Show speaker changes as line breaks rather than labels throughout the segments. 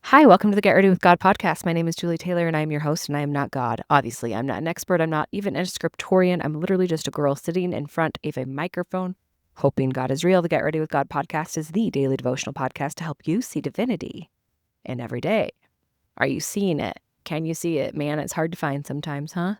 Hi, welcome to the Get Ready with God podcast. My name is Julie Taylor and I am your host, and I am not God. Obviously, I'm not an expert. I'm not even a scriptorian. I'm literally just a girl sitting in front of a microphone, hoping God is real. The Get Ready with God podcast is the daily devotional podcast to help you see divinity in every day. Are you seeing it? Can you see it? Man, it's hard to find sometimes, huh?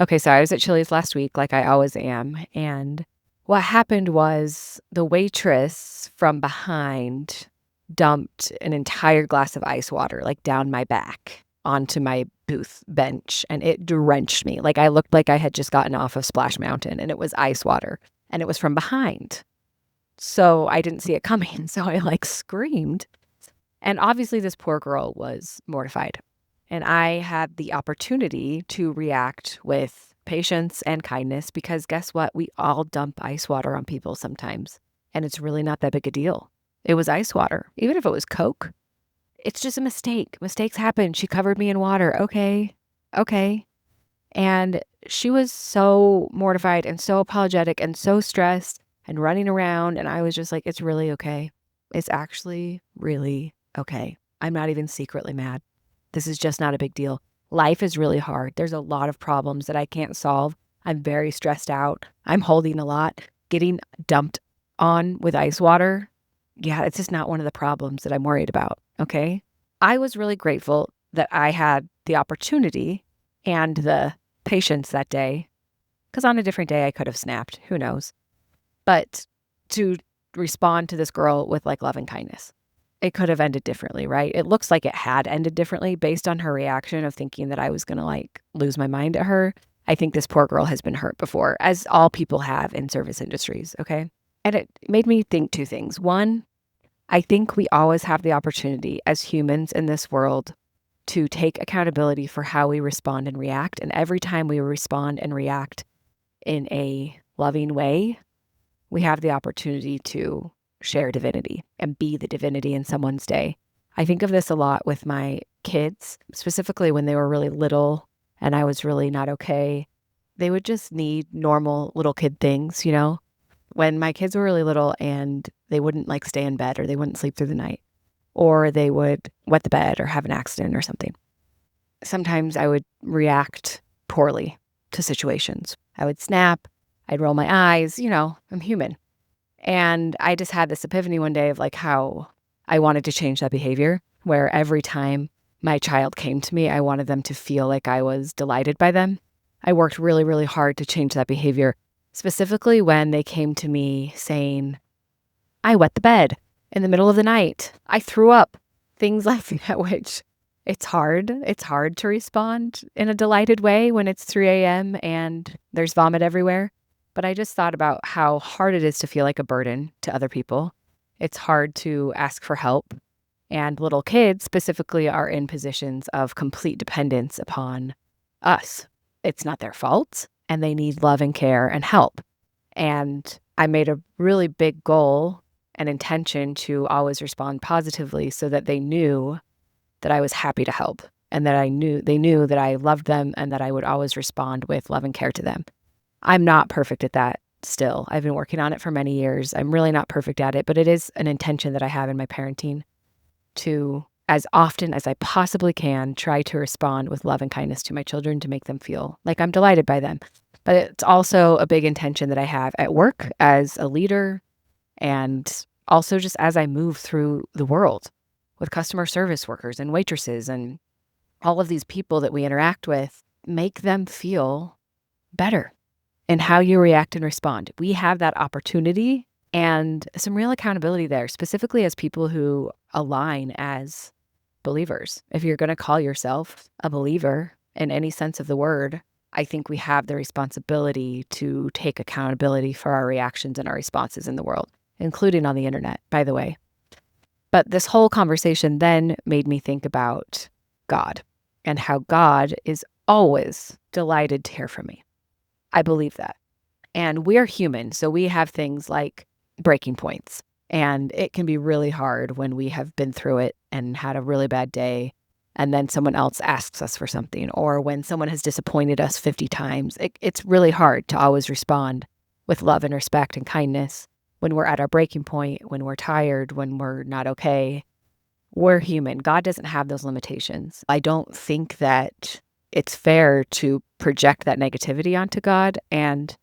Okay, so I was at Chili's last week, like I always am, and what happened was the waitress from behind dumped an entire glass of ice water, like, down my back onto my booth bench, and it drenched me. Like, I looked like I had just gotten off of Splash Mountain, and it was ice water, and it was from behind. So I didn't see it coming, so I, screamed, and obviously this poor girl was mortified, and I had the opportunity to react with patience and kindness because guess what? We all dump ice water on people sometimes, and it's really not that big a deal. It was ice water. Even if it was Coke, it's just a mistake. Mistakes happen. She covered me in water. Okay. Okay. And she was so mortified and so apologetic and so stressed and running around. And I was just like, it's really okay. It's actually really okay. I'm not even secretly mad. This is just not a big deal. Life is really hard. There's a lot of problems that I can't solve. I'm very stressed out. I'm holding a lot. Getting dumped on with ice water, yeah, it's just not one of the problems that I'm worried about, okay? I was really grateful that I had the opportunity and the patience that day, because on a different day I could have snapped, who knows? But to respond to this girl with love and kindness. It could have ended differently, right? It looks like it had ended differently based on her reaction of thinking that I was going to lose my mind at her. I think this poor girl has been hurt before, as all people have in service industries, okay? And it made me think two things. One, I think we always have the opportunity as humans in this world to take accountability for how we respond and react. And every time we respond and react in a loving way, we have the opportunity to share divinity and be the divinity in someone's day. I think of this a lot with my kids, specifically when they were really little and I was really not okay. They would just need normal little kid things, When my kids were really little and they wouldn't stay in bed or they wouldn't sleep through the night, or they would wet the bed or have an accident or something. Sometimes I would react poorly to situations. I would snap, I'd roll my eyes, I'm human. And I just had this epiphany one day of how I wanted to change that behavior, where every time my child came to me, I wanted them to feel like I was delighted by them. I worked really, really hard to change that behavior, specifically when they came to me saying, I wet the bed in the middle of the night. I threw up. Things like that, which it's hard. It's hard to respond in a delighted way when it's 3 a.m. and there's vomit everywhere. But I just thought about how hard it is to feel like a burden to other people. It's hard to ask for help. And little kids specifically are in positions of complete dependence upon us. It's not their fault, and they need love and care and help. And I made a really big goal and intention to always respond positively so that they knew that I was happy to help and that they knew that I loved them and that I would always respond with love and care to them. I'm not perfect at that still. I've been working on it for many years. I'm really not perfect at it, but it is an intention that I have in my parenting to, as often as I possibly can, try to respond with love and kindness to my children to make them feel like I'm delighted by them. But it's also a big intention that I have at work as a leader and also just as I move through the world with customer service workers and waitresses and all of these people that we interact with. Make them feel better in how you react and respond. We have that opportunity and some real accountability there, specifically as people who align as believers. If you're going to call yourself a believer in any sense of the word, I think we have the responsibility to take accountability for our reactions and our responses in the world, including on the internet, by the way. But this whole conversation then made me think about God and how God is always delighted to hear from me. I believe that. And we're human, so we have things like breaking points. And it can be really hard when we have been through it and had a really bad day, and then someone else asks us for something, or when someone has disappointed us 50 times. It's really hard to always respond with love and respect and kindness when we're at our breaking point, when we're tired, when we're not okay. We're human. God doesn't have those limitations. I don't think that it's fair to project that negativity onto God. And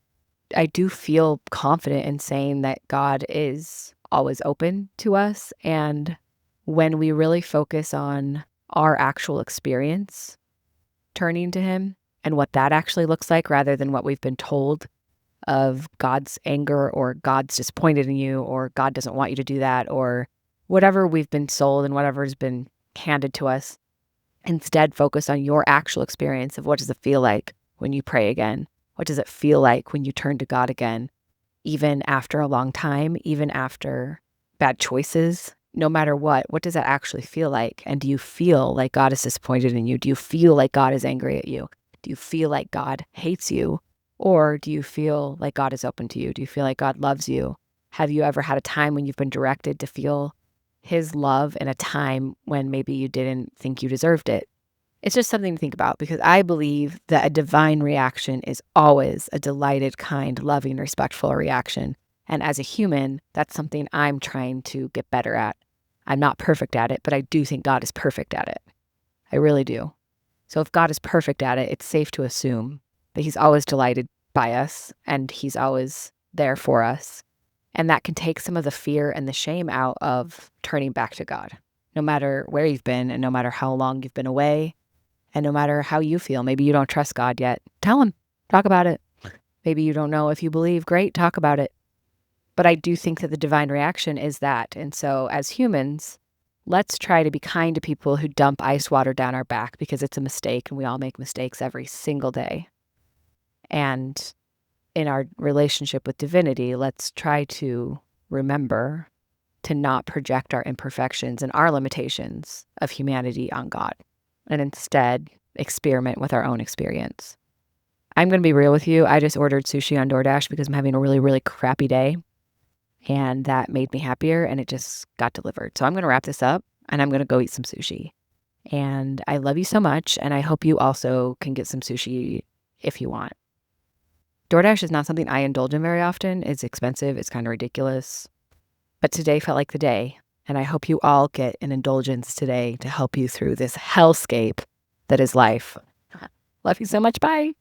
I do feel confident in saying that God is always open to us. And when we really focus on our actual experience, turning to Him and what that actually looks like rather than what we've been told of God's anger or God's disappointed in you or God doesn't want you to do that or whatever we've been sold and whatever has been handed to us. Instead, focus on your actual experience of what does it feel like when you pray again? What does it feel like when you turn to God again? Even after a long time, even after bad choices, no matter what does that actually feel like? And do you feel like God is disappointed in you? Do you feel like God is angry at you? Do you feel like God hates you? Or do you feel like God is open to you? Do you feel like God loves you? Have you ever had a time when you've been directed to feel His love in a time when maybe you didn't think you deserved it? It's just something to think about because I believe that a divine reaction is always a delighted, kind, loving, respectful reaction. And as a human, that's something I'm trying to get better at. I'm not perfect at it, but I do think God is perfect at it. I really do. So if God is perfect at it, it's safe to assume that He's always delighted by us and He's always there for us. And that can take some of the fear and the shame out of turning back to God, no matter where you've been and no matter how long you've been away. And no matter how you feel, maybe you don't trust God yet, tell Him, talk about it. Maybe you don't know if you believe, great, talk about it. But I do think that the divine reaction is that. And so as humans, let's try to be kind to people who dump ice water down our back because it's a mistake and we all make mistakes every single day. And in our relationship with divinity, let's try to remember to not project our imperfections and our limitations of humanity on God, and instead experiment with our own experience. I'm going to be real with you. I just ordered sushi on DoorDash because I'm having a really, really crappy day. And that made me happier and it just got delivered. So I'm going to wrap this up and I'm going to go eat some sushi. And I love you so much. And I hope you also can get some sushi if you want. DoorDash is not something I indulge in very often. It's expensive. It's kind of ridiculous. But today felt like the day. And I hope you all get an indulgence today to help you through this hellscape that is life. Love you so much. Bye.